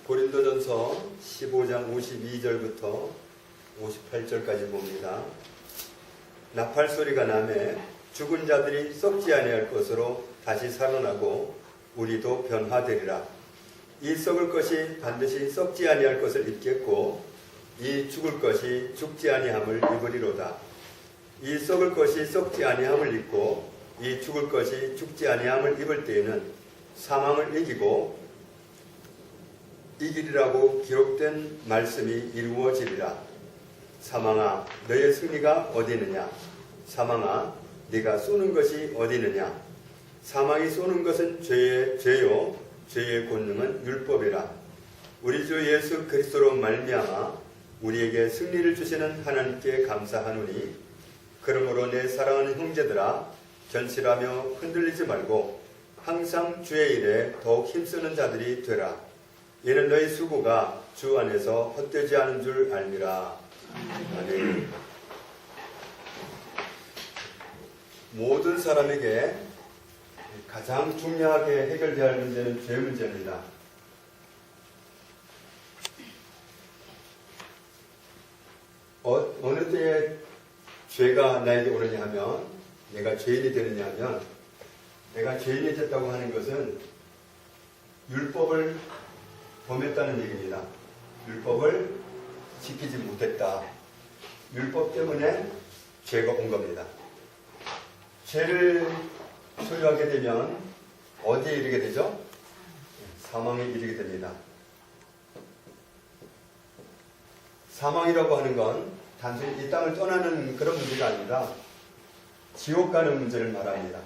고린도전서 15장 52절부터 58절까지 봅니다. 나팔소리가 나매 죽은 자들이 썩지 아니할 것으로 다시 살아나고 우리도 변화되리라. 이 썩을 것이 반드시 썩지 아니할 것을 입겠고 이 죽을 것이 죽지 아니함을 입으리로다. 이 썩을 것이 썩지 아니함을 입고 이 죽을 것이 죽지 아니함을 입을 때에는 사망을 이기리라고 기록된 말씀이 이루어지리라. 사망아 너의 승리가 어디 있느냐? 사망아 네가 쏘는 것이 어디 있느냐? 사망이 쏘는 것은 죄요 죄의 권능은 율법이라. 우리 주 예수 그리스도로 말미암아 우리에게 승리를 주시는 하나님께 감사하노니 그러므로 내 사랑하는 형제들아 견실하며 흔들리지 말고 항상 주의 일에 더욱 힘쓰는 자들이 되라. 이는 너희 수고가 주 안에서 헛되지 않은 줄 알미라. 아멘. 모든 사람에게 가장 중요하게 해결되어야 할 문제는 죄 문제입니다. 어느 때에 죄가 나에게 오느냐 하면, 내가 죄인이 되느냐 하면, 내가 죄인이 됐다고 하는 것은 율법을 범했다는 얘기입니다. 율법을 지키지 못했다. 율법 때문에 죄가 온 겁니다. 죄를 소유하게 되면 어디에 이르게 되죠? 사망에 이르게 됩니다. 사망이라고 하는 건 단순히 이 땅을 떠나는 그런 문제가 아니라 지옥 가는 문제를 말합니다.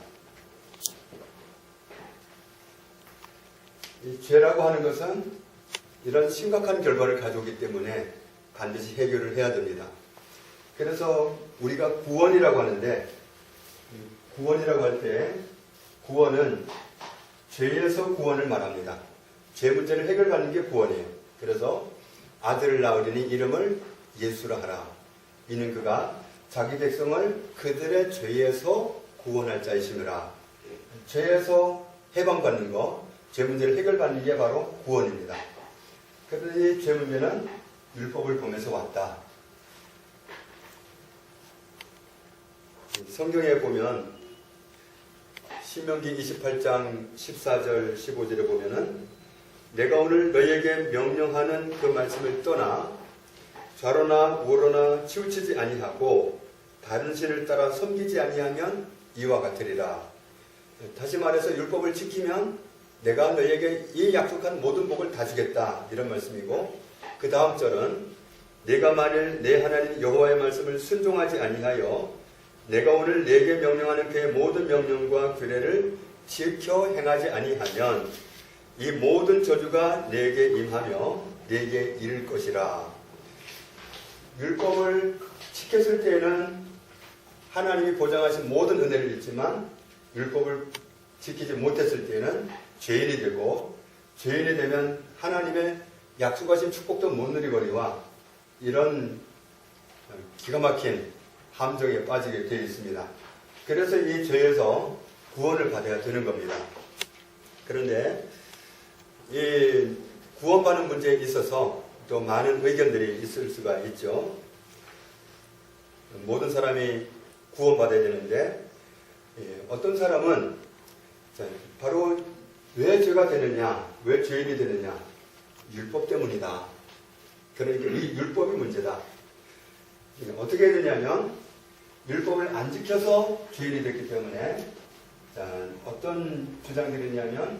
이 죄라고 하는 것은 이런 심각한 결과를 가져오기 때문에 반드시 해결을 해야 됩니다. 그래서 우리가 구원이라고 하는데, 구원이라고 할 때 구원은 죄에서 구원을 말합니다. 죄 문제를 해결하는 게 구원이에요. 그래서 아들을 낳으리니 이름을 예수라 하라. 이는 그가 자기 백성을 그들의 죄에서 구원할 자이시니라. 죄에서 해방받는 것, 죄 문제를 해결받는 게 바로 구원입니다. 그런데 이 죄 문제는 율법을 보면서 왔다. 성경에 보면 신명기 28장 14절 15절에 보면은 내가 오늘 너희에게 명령하는 그 말씀을 떠나 좌로나 우로나 치우치지 아니하고 다른 신을 따라 섬기지 아니하면 이와 같으리라. 다시 말해서 율법을 지키면 내가 너희에게 이 약속한 모든 복을 다 주겠다. 이런 말씀이고, 그 다음 절은 내가 만일 내 하나님 여호와의 말씀을 순종하지 아니하여 내가 오늘 내게 명령하는 그의 모든 명령과 규례를 지켜 행하지 아니하면 이 모든 저주가 내게 임하며 내게 이를 것이라. 율법을 지켰을 때에는 하나님이 보장하신 모든 은혜를 잊지만 율법을 지키지 못했을 때에는 죄인이 되고, 죄인이 되면 하나님의 약속하신 축복도 못 누리거니와 이런 기가 막힌 함정에 빠지게 되어 있습니다. 그래서 이 죄에서 구원을 받아야 되는 겁니다. 그런데 이 구원받는 문제에 있어서 또 많은 의견들이 있을 수가 있죠. 모든 사람이 구원받아야 되는데 어떤 사람은 바로 왜 죄가 되느냐, 왜 죄인이 되느냐, 율법 때문이다. 그러니까 이 율법이 문제다. 어떻게 해야 되냐면 율법을 안 지켜서 죄인이 됐기 때문에 어떤 주장들이냐면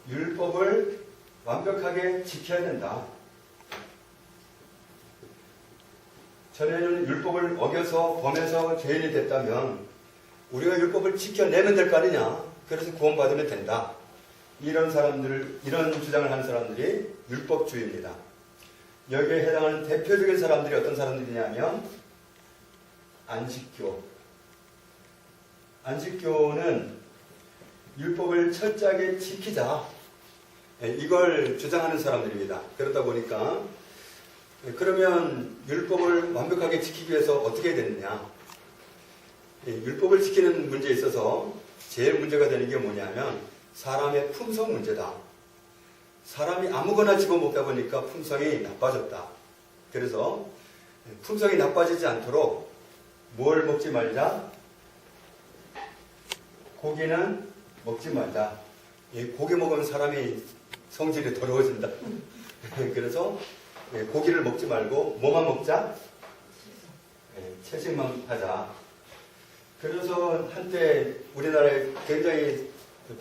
율법을 완벽하게 지켜야 된다. 전에는 율법을 어겨서 범해서 죄인이 됐다면 우리가 율법을 지켜내면 될 거 아니냐. 그래서 구원받으면 된다. 이런 주장을 하는 사람들이 율법주의입니다. 여기에 해당하는 대표적인 사람들이 어떤 사람들이냐면 안식교. 안식교는 율법을 철저하게 지키자. 이걸 주장하는 사람들입니다. 그러다 보니까 그러면 율법을 완벽하게 지키기 위해서 어떻게 해야 되느냐. 율법을 지키는 문제에 있어서 제일 문제가 되는 게 뭐냐면 사람의 품성 문제다. 사람이 아무거나 집어먹다 보니까 품성이 나빠졌다. 그래서 품성이 나빠지지 않도록 뭘 먹지 말자? 고기는 먹지 말자. 고기 먹으면 사람이 성질이 더러워진다. 그래서 고기를 먹지 말고 뭐만 먹자? 채식만 하자. 그래서 한때 우리나라에 굉장히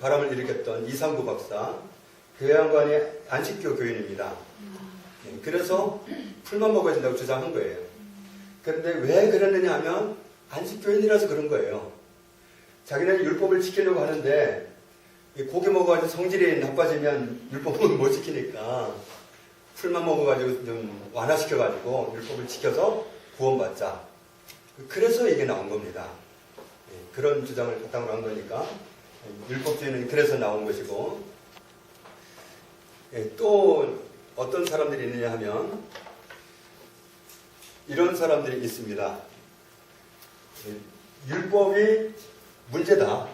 바람을 일으켰던 이상구 박사, 그 양반이 안식교 교인입니다. 그래서 풀만 먹어야 된다고 주장한 거예요. 그런데 왜 그랬느냐 하면 안식교인이라서 그런 거예요. 자기는 율법을 지키려고 하는데 고기 먹어가지고 성질이 나빠지면 율법을 못 지키니까 풀만 먹어가지고 좀 완화시켜가지고 율법을 지켜서 구원받자. 그래서 이게 나온 겁니다. 그런 주장을 바탕으로 한 거니까 율법주의는 그래서 나온 것이고, 또 어떤 사람들이 있느냐 하면 이런 사람들이 있습니다. 율법이 문제다.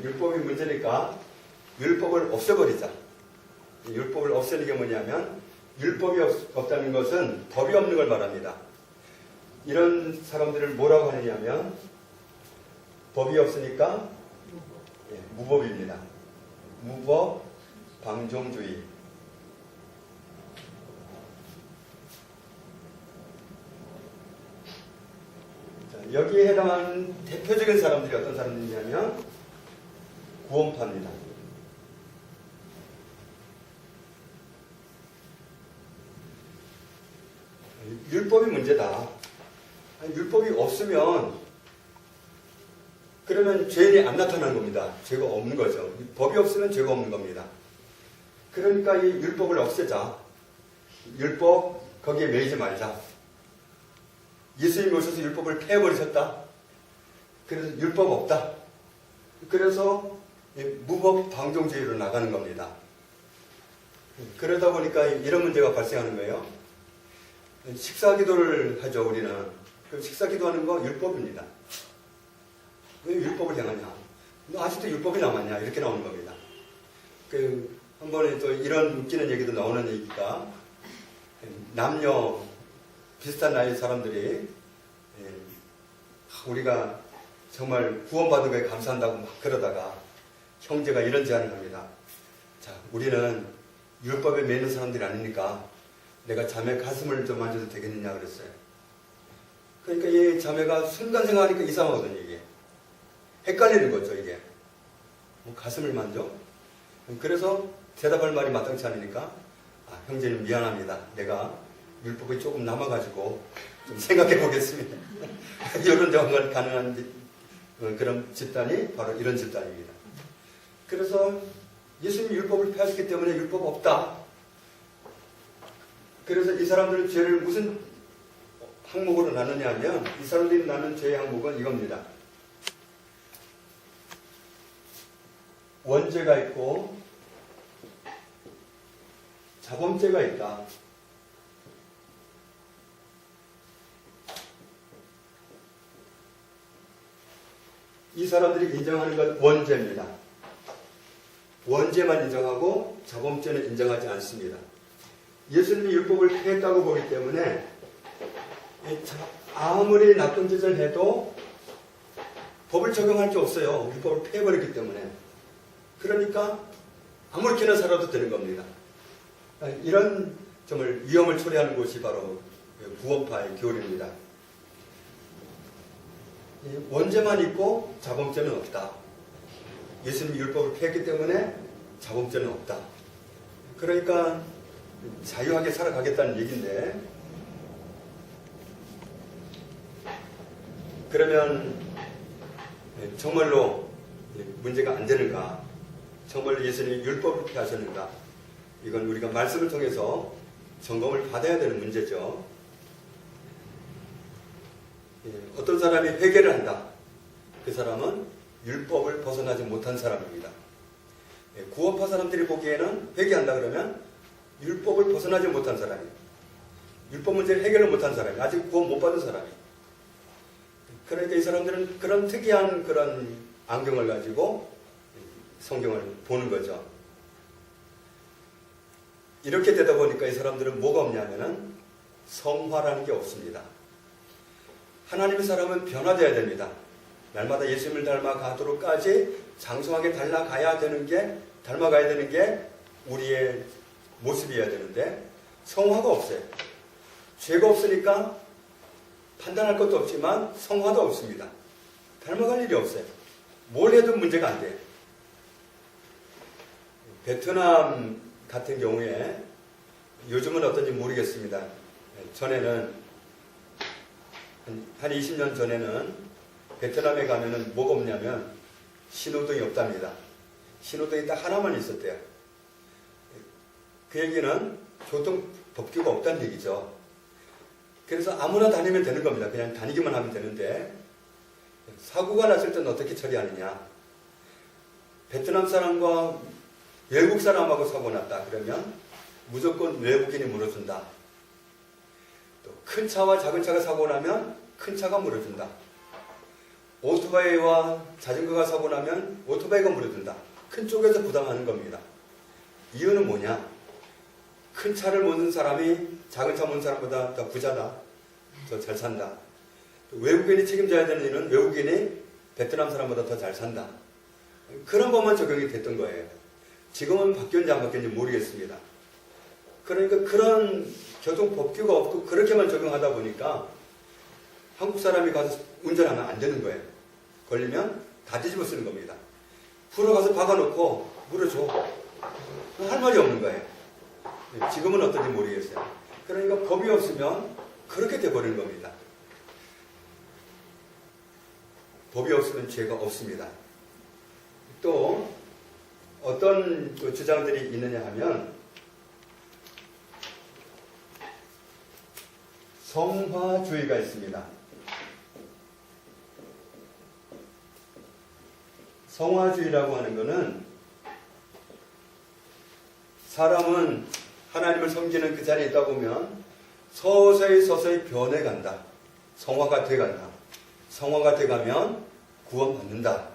율법이 문제니까 율법을 없애버리자. 율법을 없애는 게 뭐냐면 율법이 없다는 것은 법이 없는 걸 말합니다. 이런 사람들을 뭐라고 하느냐면 법이 없으니까 무법입니다. 무법, 방종주의. 여기에 해당하는 대표적인 사람들이 어떤 사람들이냐면 구원파입니다. 율법이 문제다. 율법이 없으면 그러면 죄인이 안 나타나는 겁니다. 죄가 없는 거죠. 법이 없으면 죄가 없는 겁니다. 그러니까 이 율법을 없애자. 율법 거기에 매이지 말자. 예수님이 오셔서 율법을 폐해버리셨다. 그래서 율법 없다. 그래서 무법 방종주의로 나가는 겁니다. 그러다 보니까 이런 문제가 발생하는 거예요. 식사기도를 하죠, 우리는. 식사기도하는 거 율법입니다. 왜 율법을 향하냐? 너 아직도 율법이 남았냐? 이렇게 나오는 겁니다. 한 번에 또 이런 웃기는 얘기도 나오는 얘기가, 남녀 비슷한 나이 사람들이 우리가 정말 구원받은 거에 감사한다고 막 그러다가 형제가 이런 제안을 합니다. 자, 우리는 율법에 매는 사람들이 아니니까 내가 자매 가슴을 좀 만져도 되겠느냐 그랬어요. 그러니까 이 자매가 순간 생각하니까 이상하거든요, 이게. 헷갈리는 거죠, 이게. 뭐 가슴을 만져? 그래서 대답할 말이 마땅치 않으니까, 형제님 미안합니다. 내가 율법이 조금 남아가지고 좀 생각해 보겠습니다. 이런 정말 가능한 그런 집단이 바로 이런 집단입니다. 그래서 예수님이 율법을 폐하셨기 때문에 율법 없다. 그래서 이 사람들은 죄를 무슨 항목으로 나누냐 하면 이 사람들이 나눈 죄의 항목은 이겁니다. 원죄가 있고 자범죄가 있다. 이 사람들이 인정하는 건 원죄입니다. 원죄만 인정하고 자범죄는 인정하지 않습니다. 예수님이 율법을 폐했다고 보기 때문에 아무리 나쁜 짓을 해도 법을 적용할 게 없어요. 율법을 폐해버렸기 때문에. 그러니까 아무렇게나 살아도 되는 겁니다. 이런 정말 위험을 초래하는 곳이 바로 구원파의 교리입니다. 원죄만 있고 자범죄는 없다. 예수님이 율법을 폐했기 때문에 자범죄는 없다. 그러니까 자유하게 살아가겠다는 얘기인데, 그러면 정말로 문제가 안 되는가? 정말로 예수님이 율법을 폐하셨는가? 이건 우리가 말씀을 통해서 점검을 받아야 되는 문제죠. 어떤 사람이 회개를 한다. 그 사람은 율법을 벗어나지 못한 사람입니다. 구원파 사람들이 보기에는 회개한다 그러면 율법을 벗어나지 못한 사람이, 율법 문제를 해결을 못한 사람이, 아직 구원 못 받은 사람이. 그러니까 이 사람들은 그런 특이한 그런 안경을 가지고 성경을 보는 거죠. 이렇게 되다 보니까 이 사람들은 뭐가 없냐면은 성화라는 게 없습니다. 하나님의 사람은 변화되어야 됩니다. 날마다 예수님을 닮아가도록까지 장성하게 닮아가야 되는 게 우리의 모습이어야 되는데 성화가 없어요. 죄가 없으니까 판단할 것도 없지만 성화도 없습니다. 닮아갈 일이 없어요. 뭘 해도 문제가 안 돼요. 베트남 같은 경우에 요즘은 어떤지 모르겠습니다. 전에는 한 20년 전에는 베트남에 가면은 뭐가 없냐면 신호등이 없답니다. 신호등이 딱 하나만 있었대요. 그 얘기는 교통법규가 없다는 얘기죠. 그래서 아무나 다니면 되는 겁니다. 그냥 다니기만 하면 되는데 사고가 났을 때는 어떻게 처리하느냐. 베트남 사람과 외국 사람하고 사고 났다 그러면 무조건 외국인이 물어준다. 또 큰 차와 작은 차가 사고 나면 큰 차가 물어준다. 오토바이와 자전거가 사고 나면 오토바이가 물어준다. 큰 쪽에서 부담하는 겁니다. 이유는 뭐냐? 큰 차를 모는 사람이 작은 차 모는 사람보다 더 부자다. 더 잘 산다. 외국인이 책임져야 되는 일은 외국인이 베트남 사람보다 더 잘 산다. 그런 것만 적용이 됐던 거예요. 지금은 바뀌었는지 안 바뀌었는지 모르겠습니다. 그러니까 그런 교통법규가 없고 그렇게만 적용하다 보니까 한국 사람이 가서 운전하면 안 되는 거예요. 걸리면 다 뒤집어 쓰는 겁니다. 불어 가서 박아놓고 물어줘. 할 말이 없는 거예요. 지금은 어떤지 모르겠어요. 그러니까 법이 없으면 그렇게 돼버리는 겁니다. 법이 없으면 죄가 없습니다. 또 어떤 주장들이 있느냐 하면 성화주의가 있습니다. 성화주의라고 하는 것은 사람은 하나님을 섬기는 그 자리에 있다 보면 서서히 변해간다. 성화가 돼간다. 성화가 돼가면 구원받는다.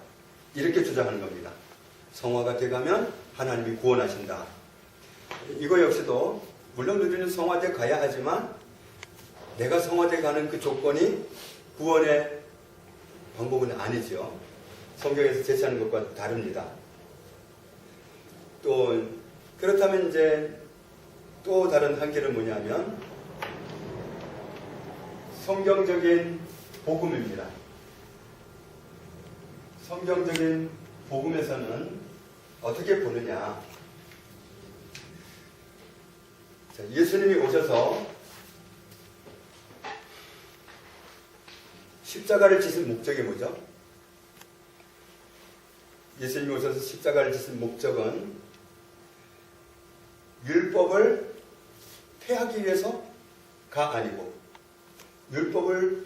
이렇게 주장하는 겁니다. 성화가 돼가면 하나님이 구원하신다. 이거 역시도 물론 우리는 성화돼 가야 하지만 내가 성화돼 가는 그 조건이 구원의 방법은 아니죠. 성경에서 제시하는 것과 다릅니다. 또 그렇다면 이제 또 다른 한계는 뭐냐면 성경적인 복음입니다. 성경적인 복음에서는 어떻게 보느냐. 자, 예수님이 오셔서 십자가를 지신 목적이 뭐죠? 예수님이 오셔서 십자가를 지신 목적은 율법을 폐하기 위해서가 아니고 율법을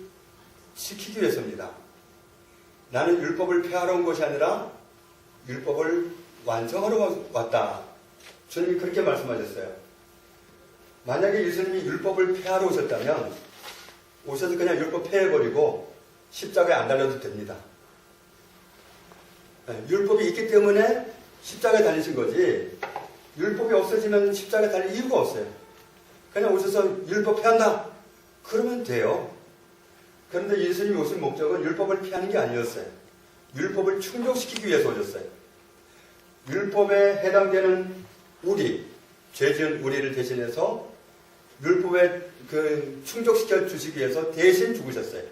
지키기 위해서입니다. 나는 율법을 폐하러 온 것이 아니라 율법을 완성하러 왔다. 주님이 그렇게 말씀하셨어요. 만약에 예수님이 율법을 폐하러 오셨다면 오셔서 그냥 율법 폐해버리고 십자가에 안 달려도 됩니다. 율법이 있기 때문에 십자가에 달리신 거지 율법이 없어지면 십자가에 달릴 이유가 없어요. 그냥 오셔서 율법 폐한다. 그러면 돼요. 그런데 예수님이 오신 목적은 율법을 피하는 게 아니었어요. 율법을 충족시키기 위해서 오셨어요. 율법에 해당되는 죄 지은 우리를 대신해서 율법에 충족시켜 주시기 위해서 대신 죽으셨어요.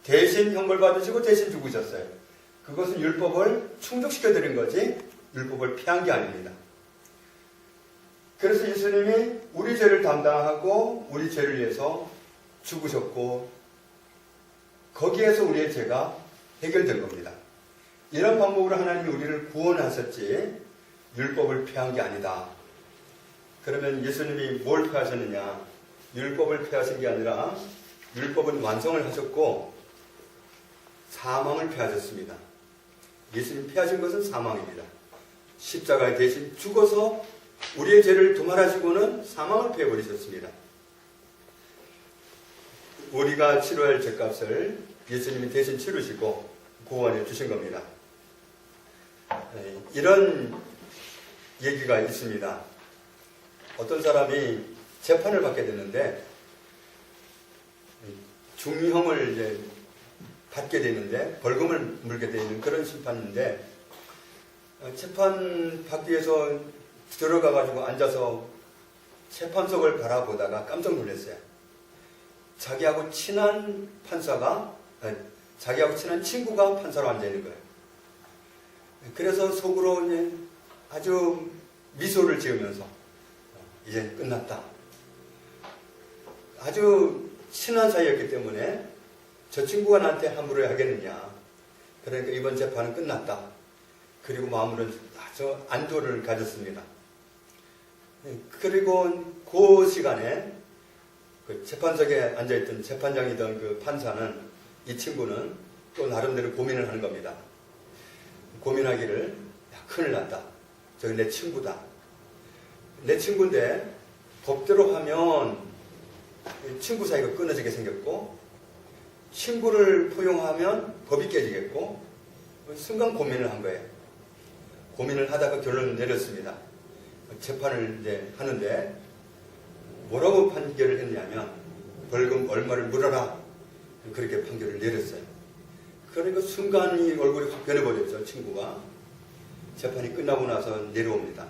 대신 형벌 받으시고 대신 죽으셨어요. 그것은 율법을 충족시켜 드린 거지 율법을 피한 게 아닙니다. 그래서 예수님이 우리 죄를 담당하고 우리 죄를 위해서 죽으셨고 거기에서 우리의 죄가 해결된 겁니다. 이런 방법으로 하나님이 우리를 구원하셨지 율법을 폐한 게 아니다. 그러면 예수님이 뭘 폐하셨느냐? 율법을 폐하신 게 아니라 율법은 완성을 하셨고 사망을 폐하셨습니다. 예수님 폐하신 것은 사망입니다. 십자가에 대신 죽어서 우리의 죄를 도말하시고는 사망을 폐해버리셨습니다. 우리가 치러야 할 죄값을 예수님이 대신 치르시고 구원해 주신 겁니다. 이런 얘기가 있습니다. 어떤 사람이 재판을 받게 되는데 중형을 이제 받게 되는데 벌금을 물게 되는 그런 심판인데 재판 받기 위해서 들어가가지고 앉아서 재판석을 바라보다가 깜짝 놀랐어요. 자기하고 친한 판사가 자기하고 친한 친구가 판사로 앉아 있는 거예요. 그래서 속으로 이제 아주 미소를 지으면서 이제 끝났다. 아주 친한 사이였기 때문에 저 친구가 나한테 함부로 하겠느냐. 그러니까 이번 재판은 끝났다. 그리고 마음으로 아주 안도를 가졌습니다. 그리고 그 시간에 그 재판석에 앉아있던 재판장이던 그 판사는 이 친구는 또 나름대로 고민을 하는 겁니다. 고민하기를 야, 큰일 났다. 저기 내 친구다. 내 친구인데 법대로 하면 친구 사이가 끊어지게 생겼고 친구를 포용하면 법이 깨지겠고 순간 고민을 한 거예요. 고민을 하다가 결론을 내렸습니다. 재판을 이제 하는데 뭐라고 판결을 했냐면 벌금 얼마를 물어라 그렇게 판결을 내렸어요. 그러니까 순간 이 얼굴이 확 변해버렸죠. 친구가. 재판이 끝나고 나서 내려옵니다.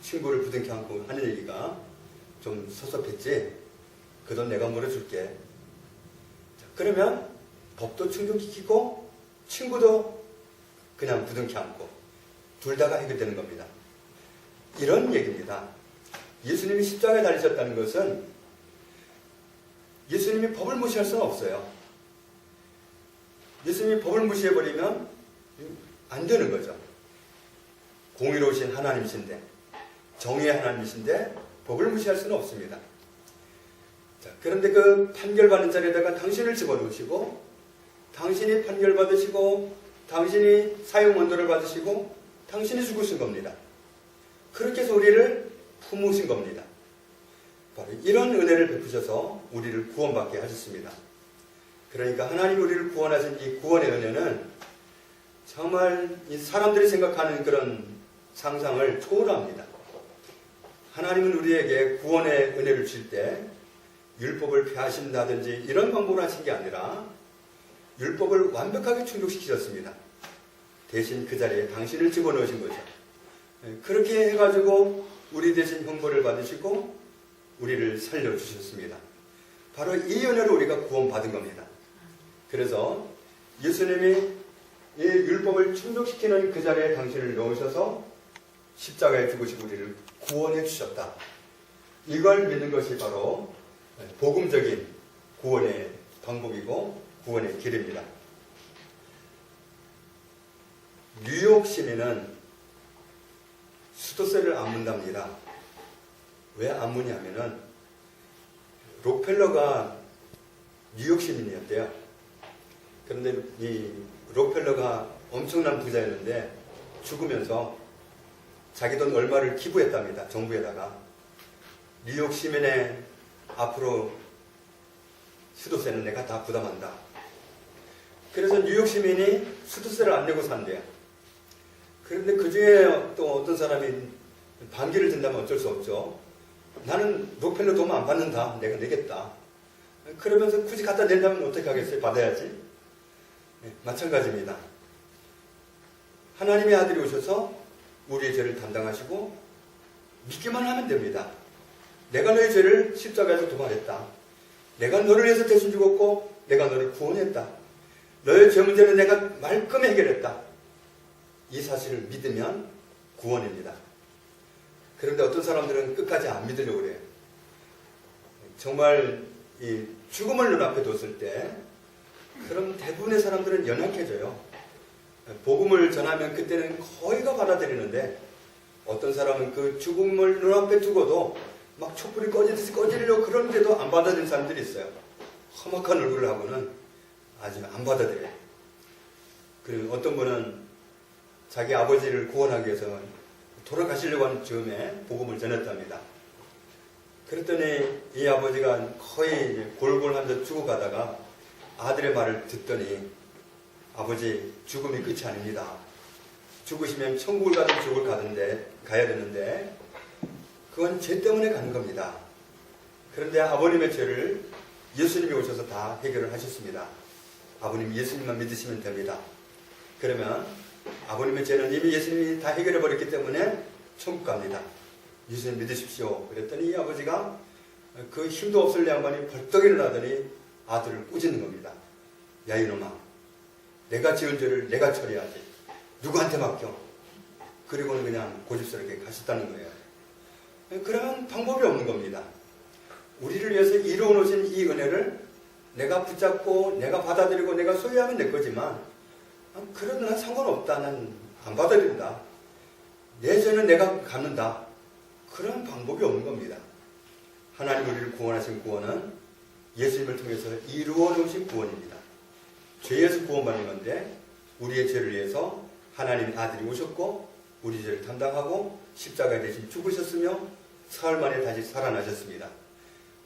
친구를 부둥켜 안고 하는 얘기가 좀 섭섭했지. 그 돈 내가 물어줄게. 자, 그러면 법도 충족시키고 친구도 그냥 부둥켜 안고 둘 다가 해결되는 겁니다. 이런 얘기입니다. 예수님이 십자가에 달리셨다는 것은 예수님이 법을 무시할 수는 없어요. 예수님이 법을 무시해버리면 안 되는 거죠. 공의로우신 하나님이신데 정의의 하나님이신데 법을 무시할 수는 없습니다. 자, 그런데 그 판결받는 자리에다가 당신을 집어넣으시고 당신이 판결받으시고 당신이 사형언도를 받으시고 당신이 죽으신 겁니다. 그렇게 해서 우리를 품으신 겁니다. 바로 이런 은혜를 베푸셔서 우리를 구원받게 하셨습니다. 그러니까 하나님이 우리를 구원하신 이 구원의 은혜는 정말 이 사람들이 생각하는 그런 상상을 초월합니다. 하나님은 우리에게 구원의 은혜를 주실 때 율법을 폐하신다든지 이런 방법을 하신 게 아니라 율법을 완벽하게 충족시키셨습니다. 대신 그 자리에 당신을 집어넣으신 거죠. 그렇게 해가지고 우리 대신 형벌을 받으시고 우리를 살려주셨습니다. 바로 이 은혜로 우리가 구원받은 겁니다. 그래서 예수님이 이 율법을 충족시키는 그 자리에 당신을 넣으셔서 십자가에 죽으시고 우리를 구원해 주셨다. 이걸 믿는 것이 바로 복음적인 구원의 방법이고 구원의 길입니다. 뉴욕 시민은 수도세를 안 문답니다. 왜 안 무냐면은 록펠러가 뉴욕 시민이었대요. 그런데 이 록펠러가 엄청난 부자였는데 죽으면서 자기 돈 얼마를 기부했답니다. 정부에다가. 뉴욕 시민의 앞으로 수도세는 내가 다 부담한다. 그래서 뉴욕 시민이 수도세를 안 내고 산대요. 그런데 그 중에 또 어떤 사람이 반기를 든다면 어쩔 수 없죠. 나는 록펠러 돈 안 받는다. 내가 내겠다. 그러면서 굳이 갖다 낸다면 어떻게 하겠어요? 받아야지. 네, 마찬가지입니다. 하나님의 아들이 오셔서 우리의 죄를 담당하시고 믿기만 하면 됩니다. 내가 너의 죄를 십자가에서 도말했다. 내가 너를 위해서 대신 죽었고 내가 너를 구원했다. 너의 죄 문제는 내가 말끔히 해결했다. 이 사실을 믿으면 구원입니다. 그런데 어떤 사람들은 끝까지 안 믿으려고 그래요. 정말 이 죽음을 눈앞에 뒀을 때 그럼 대부분의 사람들은 연약해져요. 복음을 전하면 그때는 거의가 받아들이는데 어떤 사람은 그 죽음을 눈앞에 두고도 막 촛불이 꺼지듯이 꺼지려고 그러는데도 안 받아들이는 사람들이 있어요. 험악한 얼굴을 하고는 아주 안 받아들여요. 그리고 어떤 분은 자기 아버지를 구원하기 위해서 돌아가시려고 하는 즈음에 복음을 전했답니다. 그랬더니 이 아버지가 거의 골골한 듯 죽어가다가 아들의 말을 듣더니 아버지 죽음이 끝이 아닙니다. 죽으시면 천국을 가든 지옥을 가야 되는데 그건 죄 때문에 가는 겁니다. 그런데 아버님의 죄를 예수님이 오셔서 다 해결을 하셨습니다. 아버님 예수님만 믿으시면 됩니다. 그러면 아버님의 죄는 이미 예수님이 다 해결해 버렸기 때문에 천국 갑니다. 예수님 믿으십시오. 그랬더니 이 아버지가 그 힘도 없을 양반이 벌떡 일어나더니 아들을 꾸짖는 겁니다. 야 이놈아, 내가 지은 죄를 내가 처리하지. 누구한테 맡겨? 그리고는 그냥 고집스럽게 가셨다는 거예요. 그러면 방법이 없는 겁니다. 우리를 위해서 이루어 놓으신 이 은혜를 내가 붙잡고 내가 받아들이고 내가 소유하면 내 거지만 그러나 상관없다. 난 안 받아들인다. 내 죄는 내가 갚는다. 그런 방법이 없는 겁니다. 하나님 우리를 구원하신 구원은 예수님을 통해서 이루어 놓으신 구원입니다. 죄에서 구원받는 건데 우리의 죄를 위해서 하나님의 아들이 오셨고 우리 죄를 담당하고 십자가에 대신 죽으셨으며 사흘 만에 다시 살아나셨습니다.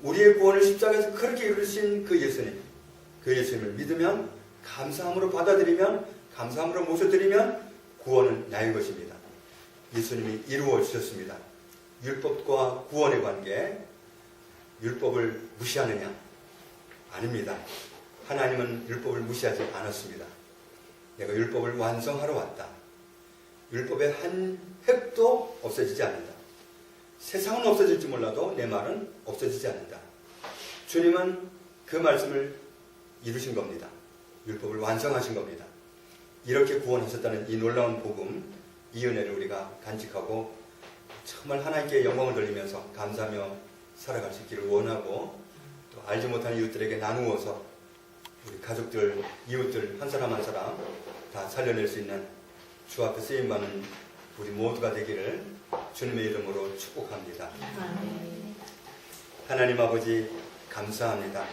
우리의 구원을 십자가에서 그렇게 이루신 그 예수님을 믿으면 감사함으로 받아들이면 감사함으로 모셔드리면 구원은 나의 것입니다. 예수님이 이루어 주셨습니다. 율법과 구원의 관계, 율법을 무시하느냐? 아닙니다. 하나님은 율법을 무시하지 않았습니다. 내가 율법을 완성하러 왔다. 율법의 한 획도 없어지지 않는다. 세상은 없어질지 몰라도 내 말은 없어지지 않는다. 주님은 그 말씀을 이루신 겁니다. 율법을 완성하신 겁니다. 이렇게 구원하셨다는 이 놀라운 복음, 이 은혜를 우리가 간직하고 정말 하나님께 영광을 돌리면서 감사하며 살아갈 수 있기를 원하고 또 알지 못하는 이웃들에게 나누어서 우리 가족들, 이웃들 한 사람 한 사람 다 살려낼 수 있는 주 앞에 쓰임받는 우리 모두가 되기를 주님의 이름으로 축복합니다. 하나님 아버지 감사합니다.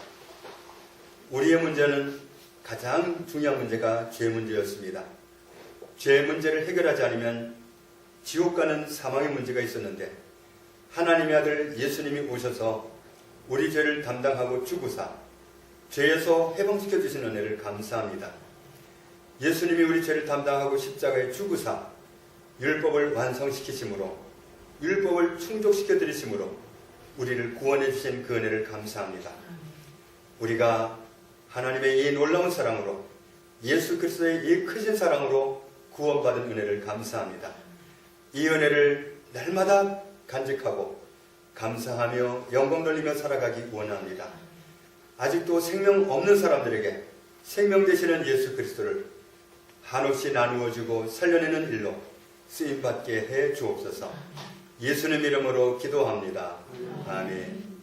우리의 문제는 가장 중요한 문제가 죄 문제였습니다. 죄 문제를 해결하지 않으면 지옥 가는 사망의 문제가 있었는데 하나님의 아들 예수님이 오셔서 우리 죄를 담당하고 죽으사 죄에서 해방시켜 주신 은혜를 감사합니다. 예수님이 우리 죄를 담당하고 십자가에 죽으사 율법을 완성시키심으로 율법을 충족시켜 드리심으로 우리를 구원해 주신 그 은혜를 감사합니다. 우리가 하나님의 이 놀라운 사랑으로 예수 그리스도의 이 크신 사랑으로 구원받은 은혜를 감사합니다. 이 은혜를 날마다 간직하고 감사하며 영광 돌리며 살아가기 원합니다. 아직도 생명 없는 사람들에게 생명 되시는 예수 그리스도를 한없이 나누어 주고 살려내는 일로 쓰임받게 해 주옵소서. 예수님 이름으로 기도합니다. 아멘.